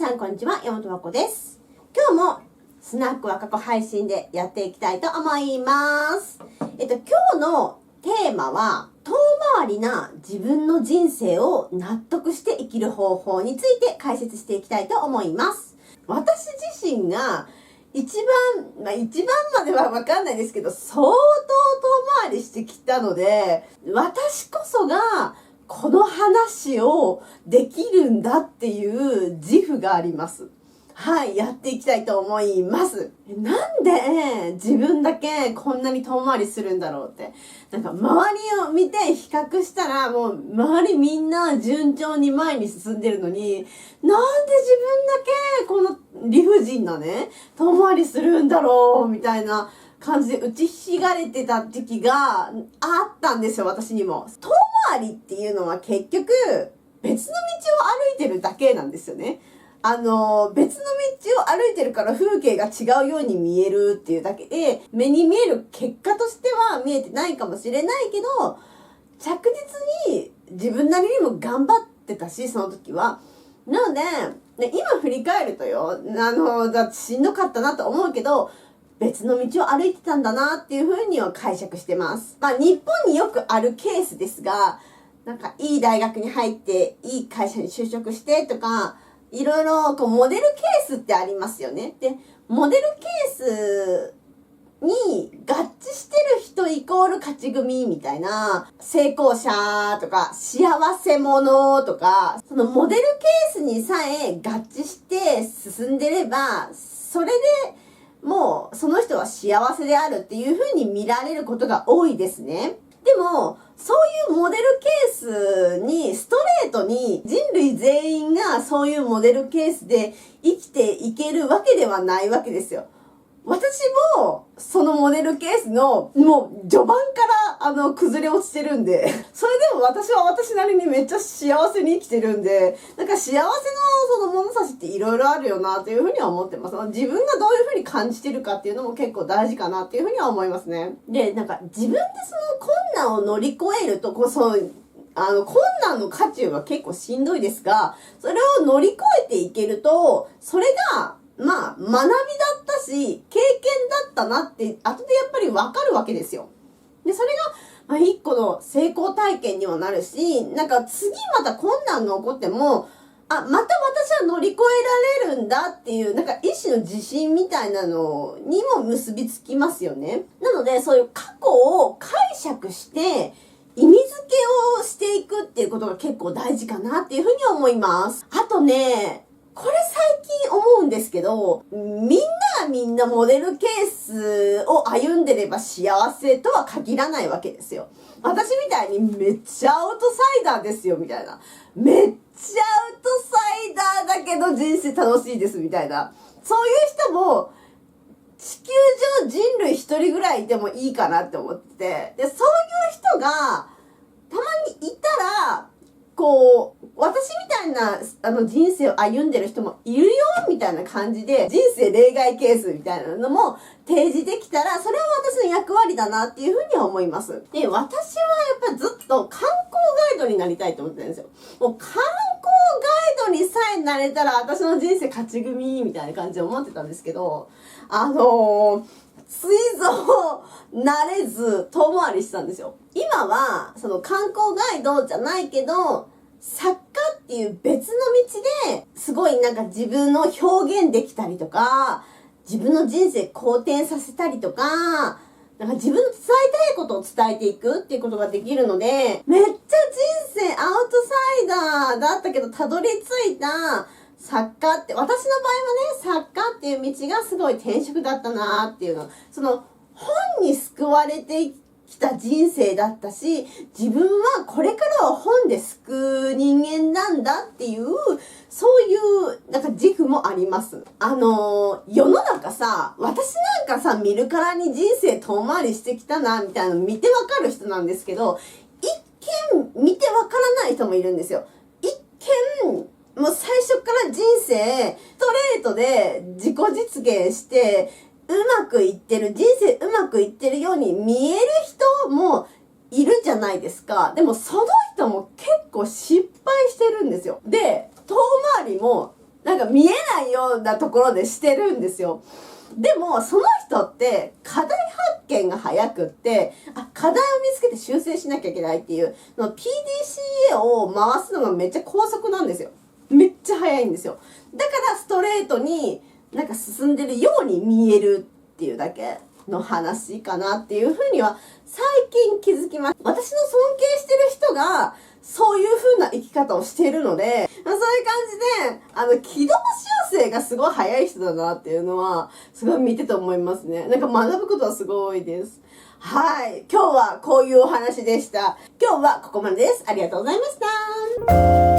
さんこんにちは、山本和子です。今日もスナック若子配信でやっていきたいと思います。今日のテーマは遠回りな自分の人生を納得して生きる方法について解説していきたいと思います。私自身が一番まではわかんないですけど、相当遠回りしてきたので、私こそがこの話をできるんだっていう自負があります。はい、やっていきたいと思います。なんで自分だけこんなに遠回りするんだろうって。なんか周りを見て比較したらもう周りみんな順調に前に進んでるのに、なんで自分だけこの理不尽なね、遠回りするんだろうみたいな感じで打ちひしがれてた時期があったんですよ、私にも。遠回りっていうのは結局別の道を歩いてるだけなんですよね。別の道を歩いてるから風景が違うように見えるっていうだけで、目に見える結果としては見えてないかもしれないけど、着実に自分なりにも頑張ってたし、その時は。なので、今振り返るとよ、しんどかったなと思うけど、別の道を歩いてたんだなっていう風には解釈してます。日本によくあるケースですが、なんかいい大学に入って、いい会社に就職してとか、いろいろモデルケースってありますよね。で、モデルケースに合致してる人イコール勝ち組みたいな、成功者とか幸せ者とか、そのモデルケースにさえ合致して進んでれば、それでもうその人は幸せであるっていう風に見られることが多いですね。でも、そういうモデルケースにストレートに人類全員がそういうモデルケースで生きていけるわけではないわけですよ。私もそのモデルケースのもう序盤から崩れ落ちてるんで、それでも私は私なりにめっちゃ幸せに生きてるんで、なんか幸せのその物差しっていろいろあるよなというふうには思ってます。自分がどういうふうに感じてるかっていうのも結構大事かなっていうふうには思いますね。で、なんか自分でその困難を乗り越えると、困難の渦中は結構しんどいですが、それを乗り越えていけると、それが学びだったし、経験だったなって、後でやっぱりわかるわけですよ。で、それが、一個の成功体験にはなるし、なんか次また困難が起こっても、また私は乗り越えられるんだっていう、なんか一種の自信みたいなのにも結びつきますよね。なので、そういう過去を解釈して、意味付けをしていくっていうことが結構大事かなっていうふうに思います。あとね、これ最近思うんですけど、みんながみんなモデルケースを歩んでれば幸せとは限らないわけですよ。私みたいにめっちゃアウトサイダーですよみたいな。めっちゃアウトサイダーだけど人生楽しいですみたいな。そういう人も地球上人類一人ぐらいいてもいいかなって思ってて。で、そういう人がたまにいたら、私みたいな、人生を歩んでる人もいるよ、みたいな感じで、人生例外ケースみたいなのも提示できたら、それは私の役割だなっていうふうには思います。で、私はやっぱりずっと観光ガイドになりたいと思ってるんですよ。もう観光ガイドにさえなれたら、私の人生勝ち組、みたいな感じで思ってたんですけど、ついぞなれず遠回りしたんですよ。今はその観光ガイドじゃないけど、作家っていう別の道ですごいなんか自分を表現できたりとか、自分の人生好転させたりとか、なんか自分の伝えたいことを伝えていくっていうことができるので、めっちゃ人生アウトサイダーだったけどたどり着いた作家って、私の場合はね、作家っていう道がすごい転職だったなーっていうの。その本に救われてきた人生だったし、自分はこれからは本で救う人間なんだっていう、そういうなんか自負もあります。世の中さ、私なんかさ、見るからに人生遠回りしてきたな、みたいなの見てわかる人なんですけど、一見見てわからない人もいるんですよ。一見、もう最初から人生ストレートで自己実現してうまくいってる、人生うまくいってるように見える人もいるじゃないですか。でもその人も結構失敗してるんですよ。で、遠回りもなんか見えないようなところでしてるんですよ。でも、その人って課題発見が早くって、課題を見つけて修正しなきゃいけないっていう、PDCA を回すのがめっちゃ高速なんですよ。めっちゃ早いんですよ。だからストレートになんか進んでるように見えるっていうだけの話かなっていうふうには最近気づきます。私の尊敬してる人がそういう風な生き方をしているので、そういう感じで、軌道修正がすごい早い人だなっていうのは、すごい見てて思いますね。なんか学ぶことはすごいです。はい。今日はこういうお話でした。今日はここまでです。ありがとうございました。